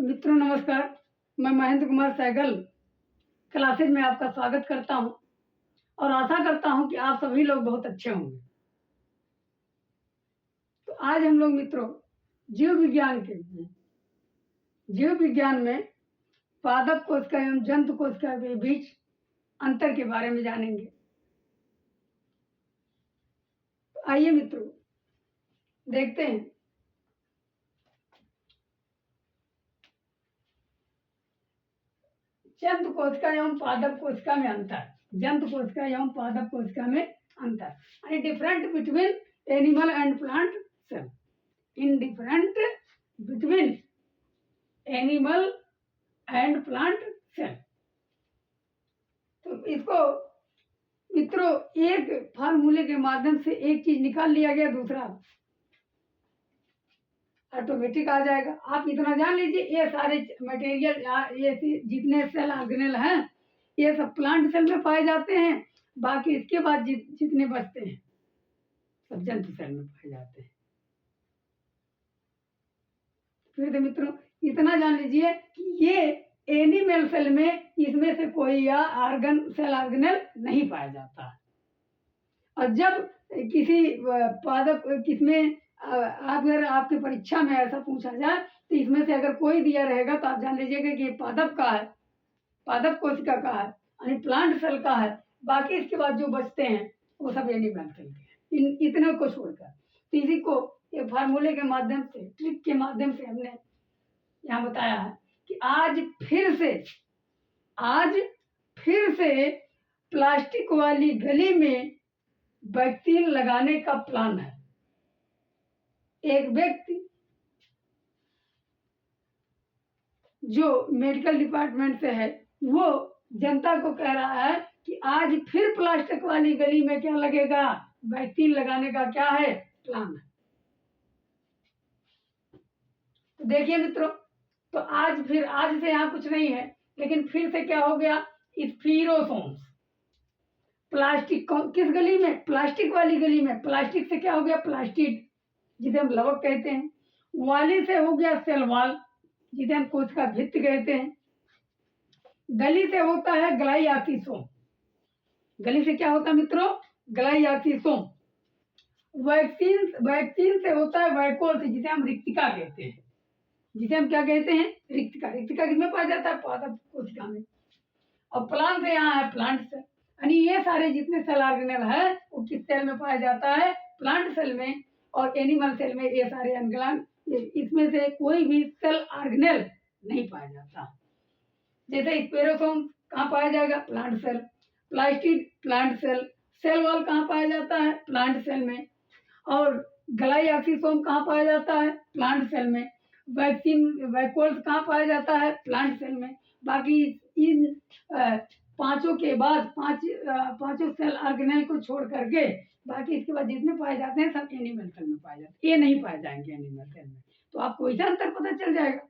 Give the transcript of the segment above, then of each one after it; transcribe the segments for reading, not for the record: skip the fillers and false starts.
तो मित्रों नमस्कार, मैं महेंद्र कुमार सहगल क्लासेज में आपका स्वागत करता हूं और आशा करता हूं कि आप सभी लोग बहुत अच्छे होंगे। तो आज हम लोग मित्रों जीव विज्ञान में पादप कोशिका एवं जंतु कोशिका के बीच अंतर के बारे में जानेंगे। तो आइए मित्रों देखते हैं जंतु कोशिका एवं पादप कोशिका में अंतर। जंतु कोशिका एवं पादप कोशिका में अंतर यानी different between animal and plant cell. इन different between animal and plant cell. तो इसको मित्रों एक फार्मूले के माध्यम से एक चीज निकाल लिया गया, दूसरा ऑटोमेटिक आ जाएगा। आप इतना जान लीजिए, ये सारे मटेरियल ये जितने सेल ऑर्गेनेल हैं ये सब प्लांट सेल में पाए जाते हैं। बाकी इसके बाद जितने बचते हैं सब जंतु सेल में पाए जाते हैं। फिर तो मित्रों इतना जान लीजिए कि ये एनिमल सेल में इसमें से कोई या सेल ऑर्गेनेल नहीं पाया जाता। और जब किसी पादप किसमें अगर आपकी परीक्षा में ऐसा पूछा जाए तो इसमें से अगर कोई दिया रहेगा तो आप जान लीजिएगा कि पादप का है, पादप कोशिका का है यानी प्लांट सेल का है। बाकी इसके बाद जो बचते हैं वो सब एनिमल सेल के हैं, इतने को छोड़कर। तो इसी को ये फार्मूले के माध्यम से, ट्रिक के माध्यम से हमने यहाँ बताया है कि आज फिर से प्लास्टिक वाली गली में वैक्सीन लगाने का प्लान है। एक व्यक्ति जो मेडिकल डिपार्टमेंट से है वो जनता को कह रहा है कि आज फिर प्लास्टिक वाली गली में क्या लगेगा, वैक्सीन लगाने का क्या है, प्लान है। तो देखिए मित्रों, तो आज से यहाँ कुछ नहीं है, लेकिन फिर से क्या हो गया, स्पीरोसोम्स प्लास्टिक किस गली में, प्लास्टिक वाली गली में। प्लास्टिक से क्या हो गया, प्लास्टिड जिसे हम लवक कहते हैं। वाली से हो गया सेल वॉल जिसे हम कोशिका भित्ति कहते हैं। गली से होता है ग्लाइआक्सिसोम। गली से क्या होता है मित्रों, ग्लाइआक्सिसोम। वैक्सीन से होता है वैकोल से जिसे हम रिक्तिका कहते हैं। जिसे हम क्या कहते हैं, रिक्तिका। रिक्तिका किसमें पाया जाता है, पादप कोशिका में। और प्लांट से यहाँ है प्लांट सेल, यानी ये सारे जितने सेल ऑर्गेनेल है वो किस सेल में पाया जाता है, प्लांट सेल में। और एनिमल सेल में ये सारे इसमें से कोई भी सेल ऑर्गेनेल नहीं पाया जाता। जैसे स्पेरोसोम कहाँ पाया जाएगा, plant cell. Plastid plant cell. Cell wall कहाँ पाया जाता है, प्लांट सेल में। और ग्लाइआक्सिसोम कहाँ पाया जाता है, प्लांट सेल में। वैकोल्स कहाँ पाया जाता है, प्लांट सेल में। बाकी इन पांचों के बाद पांचों सेल ऑर्गेनेल को छोड़ करके बाकी इसके बाद जितने पाए जाते हैं सब एनिमल सेल में पाए जाते हैं। ये नहीं पाए जाएंगे एनिमल सेल में। तो आपको इसका अंतर पता चल जाएगा,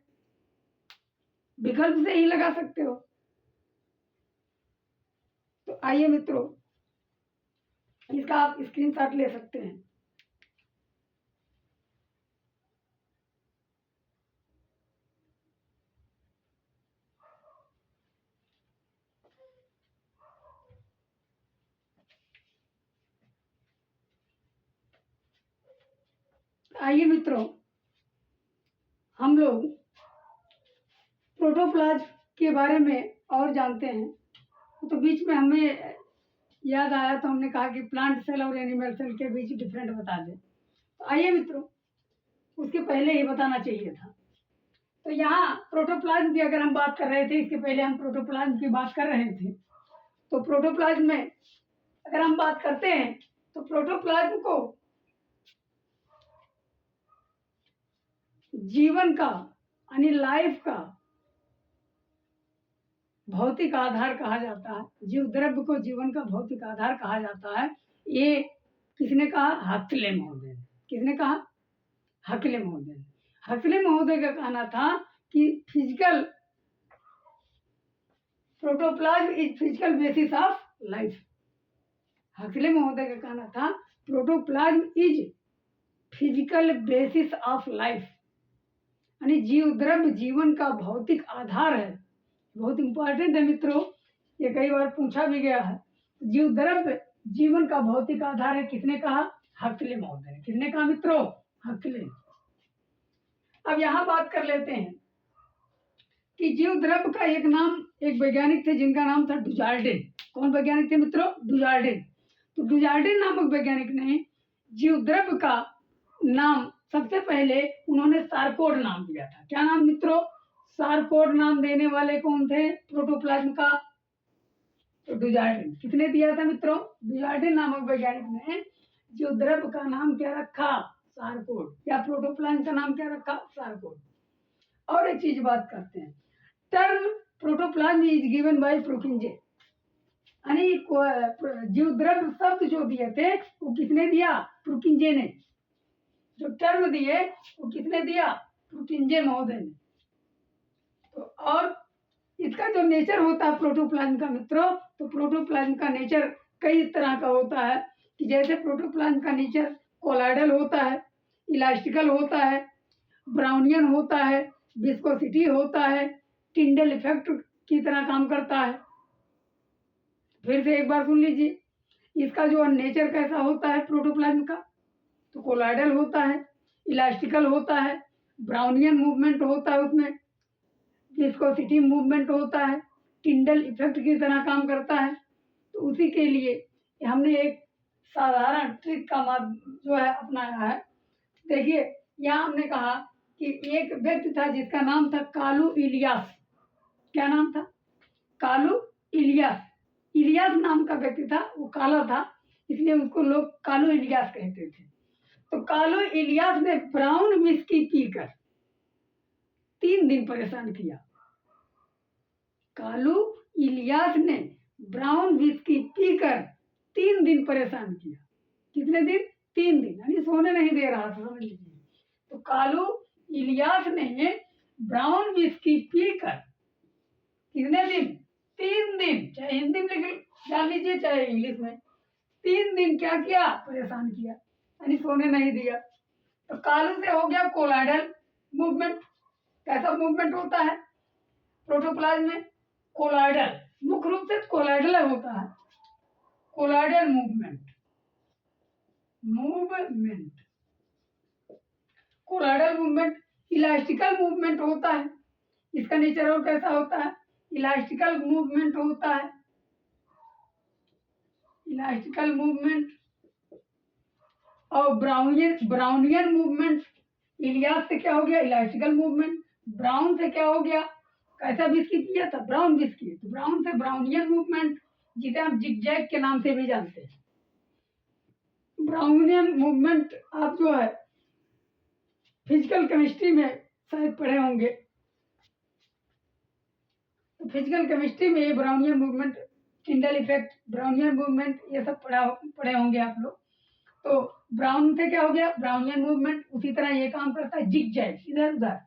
विकल्प से ही लगा सकते हो। तो आइए मित्रों इसका आप स्क्रीनशॉट ले सकते हैं। आइए मित्रों हम लोग प्रोटोप्लाज्म के बारे में और जानते हैं। तो बीच में हमें याद आया तो हमने कहा कि प्लांट सेल और एनिमल सेल के बीच डिफरेंट बता दें। तो आइए मित्रों उसके पहले ही बताना चाहिए था। तो यहाँ प्रोटोप्लाज्म की अगर हम बात कर रहे थे, इसके पहले हम प्रोटोप्लाज्म की बात कर रहे थे। तो प्रोटोप्लाज्म में अगर हम बात करते हैं तो प्रोटोप्लाज्म को जीवन का यानी लाइफ का भौतिक आधार कहा जाता है। जीव द्रव्य को जीवन का भौतिक आधार कहा जाता है। ये किसने कहा, हक्सले महोदय। किसने कहा, हक्सले महोदय। हक्सले महोदय का कहना था कि physical protoplasm is physical basis of life. Huxley महोदय का कहना था protoplasm is physical basis of life. यानी जीव द्रव्य जीवन का भौतिक आधार है। बहुत इंपॉर्टेंट है मित्रों, ये कई बार पूछा भी गया है। जीव द्रव्य जीवन का भौतिक आधार है, किसने कहा? हक्सले महोदय ने। किसने कहा मित्रों? हक्सले। अब यहाँ बात कर लेते हैं कि जीव द्रव्य का एक नाम, एक वैज्ञानिक थे जिनका नाम था डुजार्डिन। कौन वैज्ञानिक थे मित्रों? डुजार्डिन। तो डुजार्डिन नामक वैज्ञानिक ने जीव द्रव्य का नाम सबसे पहले उन्होंने सारकोड नाम दिया था। क्या नाम मित्रों? सारकोड नाम देने वाले कौन थे प्रोटोप्लाज्म का? तो डुजार्डिन। किसने दिया था मित्रों? डुजार्डिन नामक वैज्ञानिक ने जीव द्रव्य का नाम क्या रखा? सारकोड। या प्रोटोप्लाज्म का नाम क्या रखा? सारकोड। और एक चीज बात करते हैं, term protoplasm is given by Purkinje, यानी जीव द्रव्य शब्द जो दिए थे वो किसने दिया? प्रोकिंजे ने। जो टर्म दिए वो किसने दिया? प्रोकिंजे महोदय ने। तो और इसका जो नेचर होता है प्रोटोप्लाज्म का मित्रों, तो प्रोटोप्लाज्म का नेचर कई तरह का होता है कि जैसे प्रोटोप्लाज्म का नेचर कोलाइडल होता है, इलास्टिकल होता है, ब्राउनियन होता है, विस्कोसिटी होता है, टिंडल इफेक्ट की तरह काम करता है। फिर से एक बार सुन लीजिए, इसका जो नेचर कैसा होता है प्रोटोप्लाज्म का, तो कोलाइडल होता है, इलास्टिकल होता है, ब्राउनियन मूवमेंट होता है, उसमें विस्कोसिटी मूवमेंट होता है, टिंडल इफेक्ट की तरह काम करता है। तो उसी के लिए हमने एक साधारण ट्रिक का जो है अपनाया है। देखिए यहाँ हमने कहा कि एक व्यक्ति था जिसका नाम था कालू इलियास। क्या नाम था? कालू इलियास। इलियास नाम का व्यक्ति था, वो काला था इसलिए उसको लोग कालू इलियास कहते थे। तो कालू इलियास ने ब्राउन विस्की पीकर 3 दिन परेशान किया। कालू इलियास ने ब्राउन विस्की पीकर 3 दिन परेशान किया। कितने दिन? 3 दिन, यानी सोने नहीं दे रहा था, समझ लीजिए। तो कालू इलियास ने ब्राउन विस्की पीकर कितने दिन? 3 दिन। चाहे हिंदी में लिख डाल लीजिए चाहे इंग्लिश में। 3 दिन क्या किया? परेशान किया, यानी सोने नहीं दिया। तो कालू से हो गया कोलाइडल मूवमेंट। कैसा मूवमेंट होता है प्रोटोप्लाज्म में? कोलाइडल, मुख्य रूप से कोलाइडल होता है। Colloidal movement, colloidal movement. Elastical movement होता है, इसका नेचर और कैसा होता है? इलास्टिकल मूवमेंट होता है, इलास्टिकल मूवमेंट। और ब्राउनियन मूवमेंट। इलियास से क्या हो गया? इलास्टिकल मूवमेंट। ब्राउन से क्या हो गया? कैसा विस्की पिया था? Brown whisky. तो ब्राउन से ब्राउनियन मूवमेंट, जिसे हम जिगजैग के नाम से भी जानते हैं। ब्राउनियन मूवमेंट आप जो है फिजिकल केमिस्ट्री में शायद पढ़े होंगे। तो फिजिकल केमिस्ट्री में ये Brownian movement, Tyndall effect, Brownian movement, ये सब पढ़े होंगे आप लोग। तो ब्राउन से क्या हो गया? Brownian movement. उसी तरह ये काम करता है जिगजैग, इधर उधर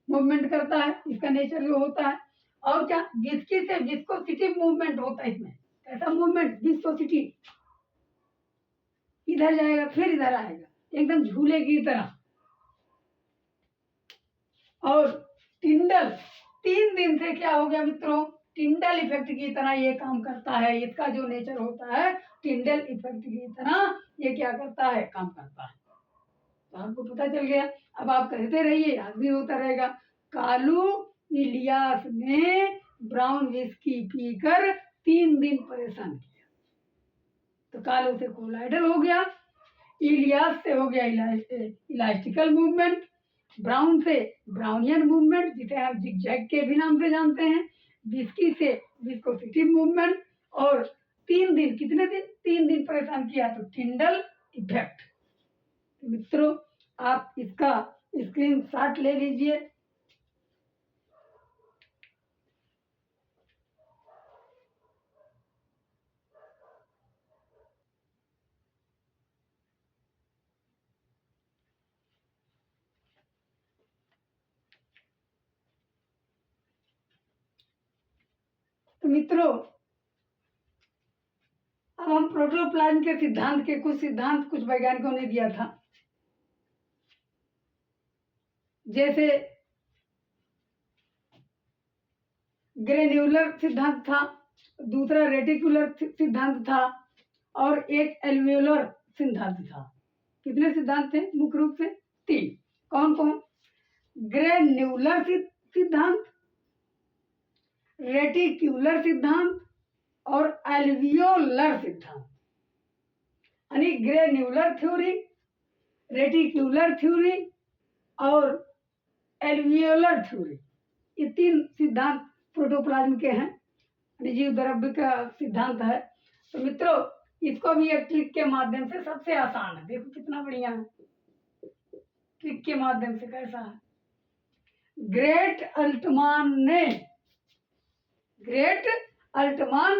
मूवमेंट करता है, इसका नेचर जो होता है। और क्या? विस्की से विस्कोसिटी मूवमेंट होता है इसमें। कैसा मूवमेंट? विस्कोसिटी। इधर जाएगा फिर इधर आएगा, एकदम झूले की तरह। और टिंडल, 3 दिन से क्या हो गया मित्रों? टिंडल इफेक्ट की तरह ये काम करता है। इसका जो नेचर होता है टिंडल इफेक्ट की तरह ये क्या करता है? काम करता है। तो आपको पता चल गया। अब आप कहते रहिए, याद भी होता रहेगा। कालू इलियास ने ब्राउन विस्की पीकर 3 दिन परेशान किया। तो कालू से कोलाइडल हो गया, इलियास से हो गया इलास्टिकल मूवमेंट, ब्राउन से ब्राउनियन मूवमेंट, जिसे आप जिगजैग के भी नाम से जानते हैं, विस्की से विस्कोसिटी मूवमेंट, और 3 दिन, कितने दिन? 3 दिन परेशान किया, तो टिंडल इफेक्ट। मित्रों आप इसका स्क्रीनशॉट ले लीजिए। तो मित्रों अब हम प्रोटोप्लाज्म के सिद्धांत के कुछ वैज्ञानिकों ने दिया था। जैसे ग्रेन्युलर सिद्धांत था, दूसरा रेटिकुलर सिद्धांत था, और एक एल्वियोलर सिद्धांत था। कितने सिद्धांत थे मुख्य रूप से? 3। कौन कौन? ग्रेन्युलर सिद्धांत, रेटिकुलर सिद्धांत और एल्वियोलर सिद्धांत। यानी ग्रेन्युलर थ्योरी, रेटिकुलर थ्योरी और एल्वियोलर थ्योरी, ये 3 सिद्धांत प्रोटोप्लाज्म के हैं, जीव द्रव्य का सिद्धांत है। तो मित्रों, इसको भी एक ट्रिक के माध्यम से, सबसे आसान है, देखो कितना बढ़िया है, ट्रिक के माध्यम से कैसा है। ग्रेट अल्टमान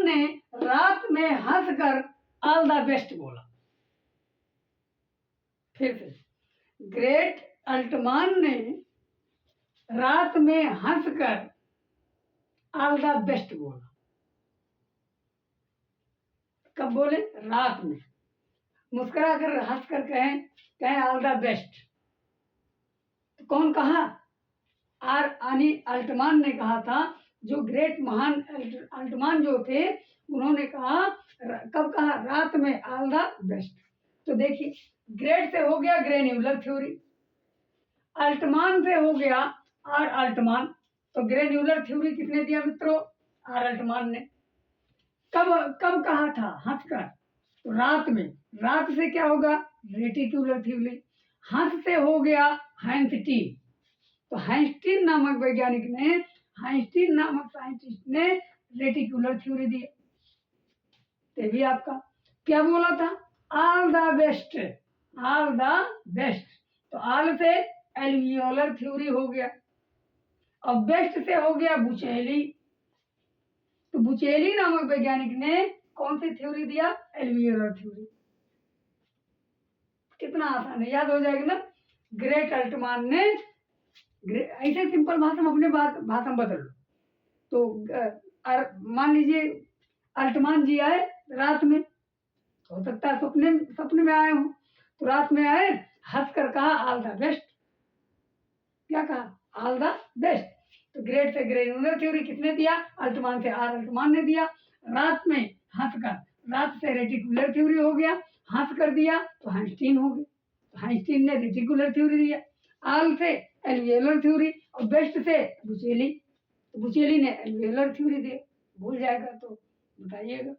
ने रात में हंसकर ऑल द बेस्ट बोला। फिर से, ग्रेट अल्टमान ने रात में हंसकर ऑल द बेस्ट बोला। कब बोले? रात में मुस्कुरा कर हंस कर कहें ऑल द बेस्ट। तो कौन कहा? अल्टमान ने कहा था, जो ग्रेट महान अल्टमान जो थे, उन्होंने कहा, कब कहा? रात में ऑल द बेस्ट। तो देखिए, ग्रेट से हो गया ग्रेन्युलर थ्योरी, अल्टमान से हो गया आर अल्टमान। तो ग्रेन्युलर थ्योरी किसने दिया मित्रों? आर अल्टमान ने। कब कहा था? हंसकर। तो रात में, रात से क्या होगा? Reticular theory. हंस से हो गया हाइंस्टीन। तो हाइंस्टीन नामक वैज्ञानिक ने, हाइंस्टीन नामक साइंटिस्ट ने रेटिकुलर थ्योरी दी। तो भी आपका क्या बोला था? All the best, all the best. तो ऑल से एल्वियोलर थ्योरी हो गया, और बेस्ट से हो गया बुचेली। तो बुचेली नामक वैज्ञानिक ने कौन सी थ्योरी दिया? Alveolar theory. कितना आसान है, याद हो जाएगा ना। ग्रेट अल्टमान ने, ऐसे सिंपल भाषा में अपने भाषा में बदल लो। तो मान लीजिए अल्टमान जी आए रात में, हो सकता है सपने में आए हो, तो रात में आए, हंस कर कहा ऑल द बेस्ट। क्या कहा? All the best. तो ग्रेट से ग्रेन्युलर थ्योरी किसने दिया? अल्टमान से आर अल्टमान ने दिया। रात में हंसकर, रात से रेटिकुलर थ्योरी हो गया, हंस कर दिया तो हाइंस्टीन हो गया, तो हाइंस्टीन ने रेटिकुलर थ्योरी दिया। ऑल से एल्वियोलर थ्योरी, और बेस्ट से बुचेली, तो बुचेली ने एल्वियोलर थ्योरी दी। भूल जाएगा तो बताइएगा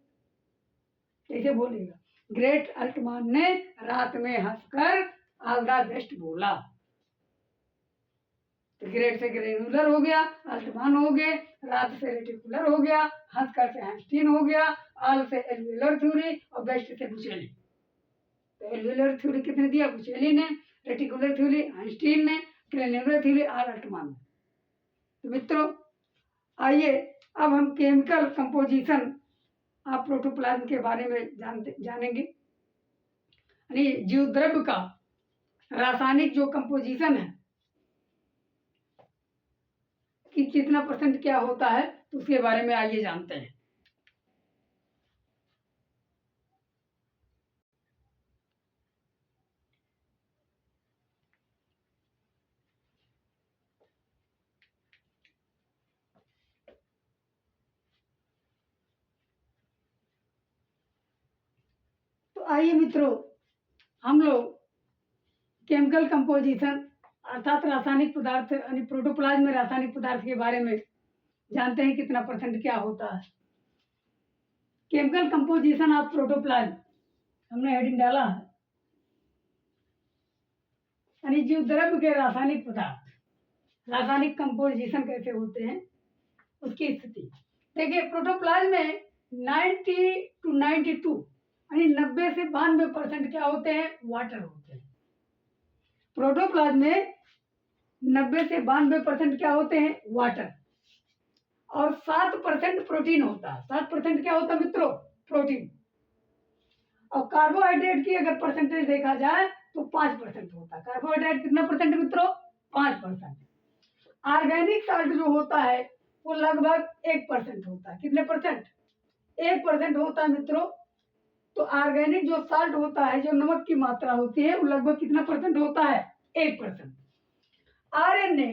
कैसे बोलेगा। ग्रेट अल्टमान ने रात में हंसकर ऑल द बेस्ट बोला। तो ग्रेट से ग्रेन्युलर हो गया, अल्टमान हो गए, रात से रेटिकुलर हो गया, हंसकर से हाइंस्टीन हो गया, ऑल से एल्वियोलर थ्योरी, और बेस्ट से बुचेली। तो एल्वियोलर थ्योरी किसने दिया? बुचेली ने। रेटिकुलर थ्योरी हाइंस्टीन ने। ग्रेन्युलर थ्योरी आर अल्टमान ने। तो मित्रों, आइए अब हम केमिकल कंपोजिशन ऑफ प्रोटोप्लाज्म के बारे में जानेंगे। यानी जीव द्रव्य का रासायनिक जो कंपोजिशन है कि कितना % क्या होता है, तो उसके बारे में आइए जानते हैं। तो आइए मित्रों, हम लोग केमिकल कंपोजिशन अर्थात रासायनिक पदार्थ, यानी प्रोटोप्लाज्म में रासायनिक पदार्थ के बारे में जानते हैं कितना % क्या होता है। केमिकल कंपोजिशन ऑफ प्रोटोप्लाज्म हमने हेडिंग डाला है, यानी जीव द्रव्य के रासायनिक पदार्थ, रासायनिक कंपोजिशन कैसे होते हैं उसकी स्थिति। देखिए, प्रोटोप्लाज्म में 90 to 92 यानी 90 से 92% क्या होते हैं? वाटर होते हैं। प्रोटोप्लाज्म में 90 से 92% क्या होते हैं? वाटर, और 7% प्रोटीन होता है। 7% क्या होता है मित्रों? प्रोटीन। और कार्बोहाइड्रेट की अगर परसेंटेज देखा जाए तो 5% होता है। कार्बोहाइड्रेट कितना % मित्रों? 5%। ऑर्गेनिक साल्ट जो होता है वो लगभग 1% होता है। कितने %? 1% होता है मित्रों। तो ऑर्गेनिक जो साल्ट होता है, जो नमक की मात्रा होती है, वो लगभग कितना % होता है? 1%। RNA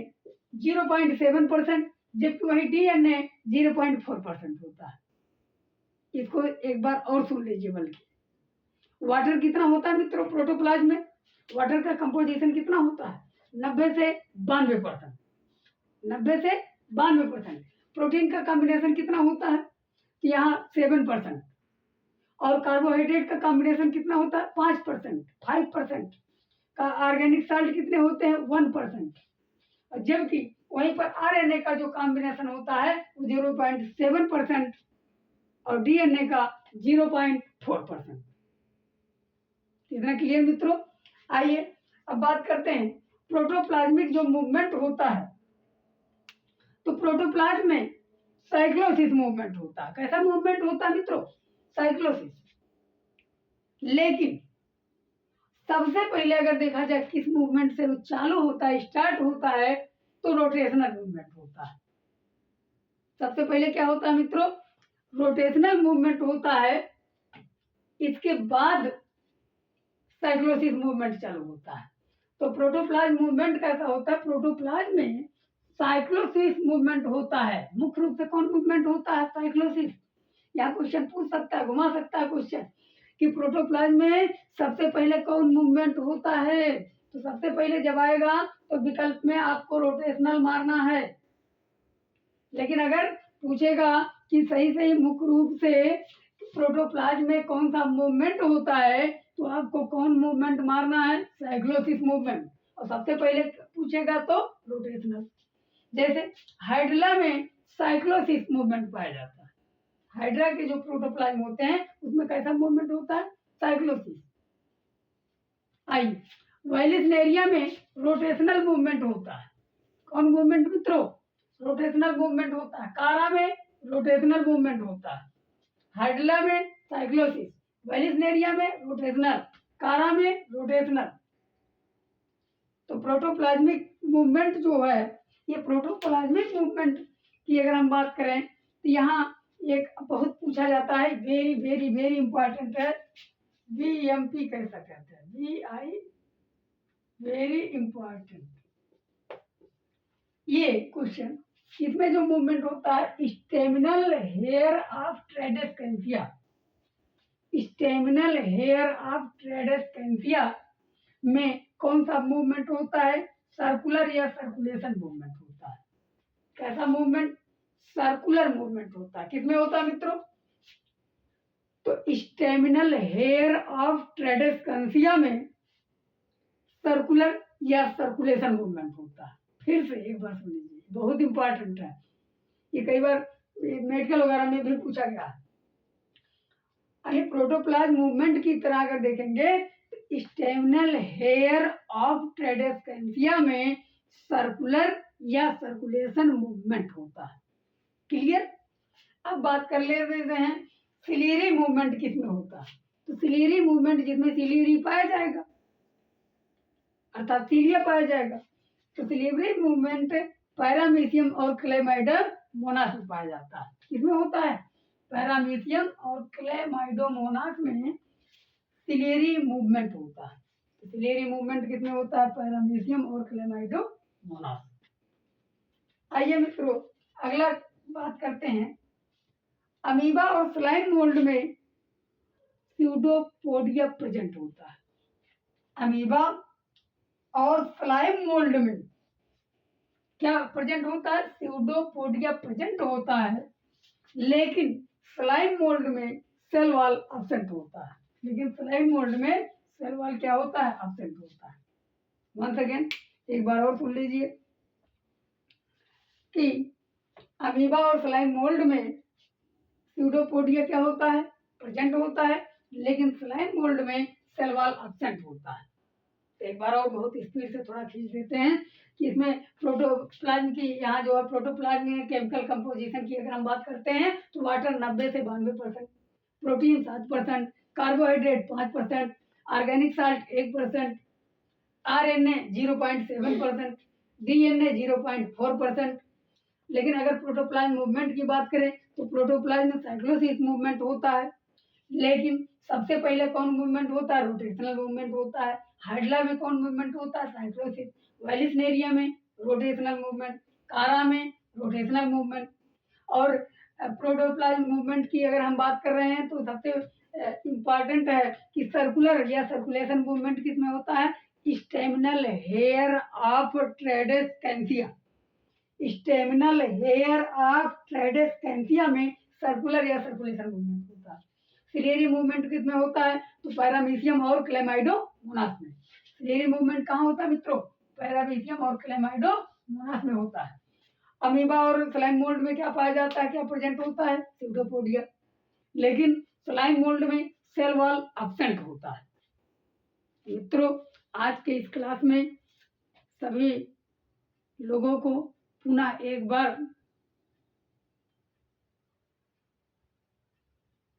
0.7%, जबकि वही DNA 0.4% होता है। इसको एक बार और सुन लीजिए। बल्कि वाटर कितना होता है मित्रों प्रोटोप्लाज्म में? वाटर का कंपोजिशन कितना होता है? 90 से 92%। 90 से 92%। प्रोटीन का कॉम्बिनेशन कितना होता है? यहाँ 7%। और कार्बोहाइड्रेट का कॉम्बिनेशन कितना होता है? 5%, 5%। का ऑर्गेनिक साल्ट कितने होते हैं? 1%। और जबकि वहीं पर RNA का जो कॉम्बिनेशन होता है वो 0.7% और DNA का 0.4%। इतना क्लियर मित्रों? आइए अब बात करते हैं प्रोटोप्लाज्मिक जो मूवमेंट होता है। तो प्रोटोप्लाज्म में साइक्लोसिस मूवमेंट होता है। कैसा मूवमेंट होता है मित्रों? साइक्लोसिस। लेकिन सबसे पहले अगर देखा जाए किस मूवमेंट से वो चालू होता है, स्टार्ट होता है, तो रोटेशनल मूवमेंट होता है। सबसे पहले क्या होता है मित्रों? रोटेशनल मूवमेंट होता है। इसके बाद साइक्लोसिस मूवमेंट चालू होता है। तो प्रोटोप्लाज्म मूवमेंट कैसा होता है? प्रोटोप्लाज्म में साइक्लोसिस मूवमेंट होता है। मुख्य रूप से कौन मूवमेंट होता है? साइक्लोसिस। यहाँ क्वेश्चन पूछ सकता है, घुमा सकता है क्वेश्चन कि प्रोटोप्लाज्म में सबसे पहले कौन मूवमेंट होता है? तो सबसे पहले जब आएगा तो विकल्प में आपको रोटेशनल मारना है। लेकिन अगर पूछेगा कि सही सही मुख्य रूप से प्रोटोप्लाज्म में कौन सा मूवमेंट होता है, तो आपको कौन मूवमेंट मारना है? Cyclosis movement. और सबसे पहले पूछेगा तो रोटेशनल। जैसे हाइड्रा में साइक्लोसिस मूवमेंट पाया जाता है। हाइड्रा के जो प्रोटोप्लाज्म होते हैं उसमें कैसा मूवमेंट होता है? साइक्लोसिस। आइए वाइलिसनेरिया में रोटेशनल मूवमेंट होता है। कौन मूवमेंट मित्रों? रोटेशनल मूवमेंट होता है। कारा में रोटेशनल मूवमेंट होता है। हाइड्रा में साइक्लोसिस, वाइलिसनेरिया में रोटेशनल, कारा में रोटेशनल। तो प्रोटोप्लाज्मिक मूवमेंट जो है, ये प्रोटोप्लाज्मिक मूवमेंट की अगर हम बात करें तो यहाँ एक बहुत पूछा जाता है, वेरी वेरी वेरी इंपॉर्टेंट है, VMP कैसा कहते हैं? VI, very important. ये क्वेश्चन, इसमें जो मूवमेंट होता है staminal hair of Tradescantia. Staminal hair of Tradescantia में कौन सा मूवमेंट होता है? सर्कुलर या सर्कुलेशन मूवमेंट होता है। कैसा मूवमेंट? सर्कुलर मूवमेंट होता है। किसमें होता है मित्रों? तो स्टेमिनल हेयर ऑफ ट्रेडेस्केंसिया में सर्कुलर या सर्कुलेशन मूवमेंट होता है। फिर से एक बार सुन लीजिए, बहुत इंपॉर्टेंट है। ये कई बार मेडिकल वगैरह में भी पूछा गया है। अरे प्रोटोप्लाज्म मूवमेंट की तरह अगर देखेंगे तो स्टेमिनल हेयर ऑफ ट्रेडेस्केंसिया में सर्कुलर या सर्कुलेशन मूवमेंट होता है। क्लियर? अब बात कर लेते हैं सिलियरी मूवमेंट किसमें होता है। तो सिलियरी मूवमेंट जिसमें सिलियरी पाया जाएगा, अर्थात सिलिया पाया जाएगा। तो सिलियरी मूवमेंट पैरामीशियम और क्लेमाइडोमोनास में पाया जाता है। किसमें होता है? पैरामीशियम और क्लेमाइडोमोनास में सिलियरी मूवमेंट होता है। तो सिलियरी मूवमेंट किसमें होता है? पैरामीशियम और क्लेमाइडोमोनास। आइए मित्रों अगला बात करते हैं। अमीबा और स्लाइम मोल्ड में स्यूडोपोडिया प्रेजेंट होता है। अमीबा और स्लाइम मोल्ड में क्या प्रेजेंट होता है? स्यूडोपोडिया प्रेजेंट होता है। लेकिन स्लाइम मोल्ड में सेल वॉल एब्सेंट होता है। लेकिन स्लाइम मोल्ड में सेल वॉल क्या होता है? एब्सेंट होता है। वंस अगेन एक बार और सुन लीजिए कि अमीबा और स्लाइम मोल्ड में स्यूडोपोडिया क्या होता है? प्रेजेंट होता है। लेकिन स्लाइम मोल्ड में सेल वॉल एब्सेंट होता है। तो एक बार और बहुत स्पीड से थोड़ा खींच देते हैं कि इसमें प्रोटोप्लाज्म की, यहाँ जो है प्रोटोप्लाज्म में केमिकल कंपोजिशन की अगर हम बात करते हैं तो वाटर 90 से 92%, protein 7%, carbohydrate 5%, organic salt 1%, RNA 0.7%, DNA 0.4%। लेकिन अगर प्रोटोप्लाज्म मूवमेंट की बात करें तो प्रोटोप्लाज्म में साइक्लोसिस मूवमेंट होता है। लेकिन सबसे पहले कौन मूवमेंट होता है? रोटेशनल मूवमेंट होता है। हाइड्रा में कौन मूवमेंट होता है? साइक्लोसिस। वाइलिसनेरिया में रोटेशनल मूवमेंट, कारा में रोटेशनल मूवमेंट। और प्रोटोप्लाज्म मूवमेंट की अगर हम बात कर रहे हैं तो सबसे इम्पॉर्टेंट है कि सर्कुलर या सर्कुलेशन मूवमेंट किसमें होता है, staminal hair of Tradescantia. Staminal hair of Tradescantia में सर्कुलर या सर्कुलेशन मूवमेंट होता है। सिलेरी मूवमेंट किसमें होता है, तो पैरामीशियम और क्लेमाइडोमोनास में। सिलेरी मूवमेंट कहाँ होता है मित्रों, पैरामीशियम और क्लेमाइडोमोनास में होता है। अमीबा और स्लाइम मोल्ड में क्या पाया जाता है, क्या प्रेजेंट होता है, स्यूडोपोडिया। लेकिन स्लाइम मोल्ड में सेल वॉल एब्सेंट होता है। मित्रों, आज के इस क्लास में सभी लोगों को पुनः एक बार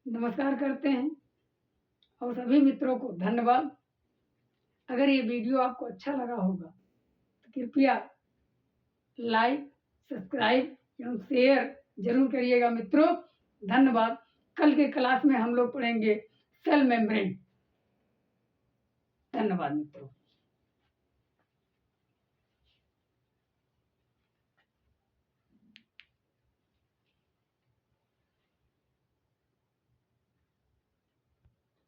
नमस्कार करते हैं और सभी मित्रों को धन्यवाद। अगर ये वीडियो आपको अच्छा लगा होगा तो कृपया लाइक, सब्सक्राइब एवं शेयर जरूर करिएगा मित्रों। धन्यवाद। कल के क्लास में हम लोग पढ़ेंगे सेल मेम्ब्रेन। धन्यवाद मित्रों।